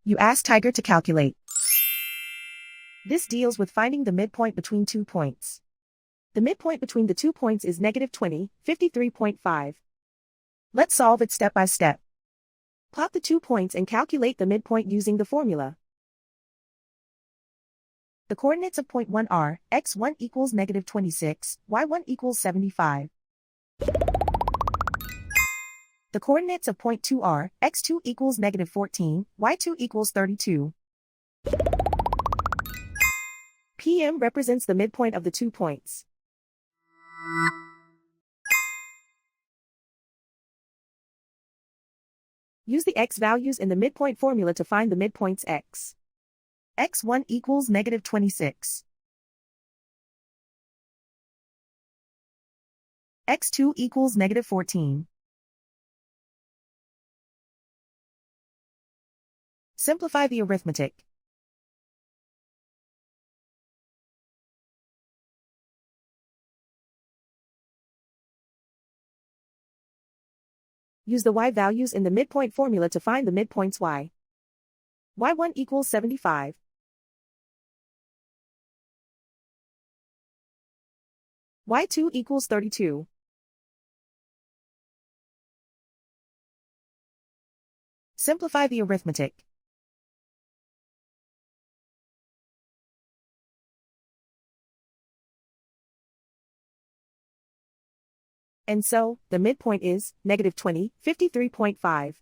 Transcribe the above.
You ask Tiger to calculate. This deals with finding the midpoint between 2 points. The midpoint between the 2 points is -20, 53.5. Let's solve it step by step. Plot the 2 points and calculate the midpoint using the formula. The coordinates of point 1 are, x1 equals -26, y1 equals 75. The coordinates of point 2 are, x2 equals -14, y2 equals 32. PM represents the midpoint of the 2 points. Use the x values in the midpoint formula to find the midpoints x. x1 equals -26. x2 equals -14. Simplify the arithmetic. Use the y values in the midpoint formula to find the midpoints y. y1 equals 75. y2 equals 32. Simplify the arithmetic. And so, the midpoint is -20, 53.5.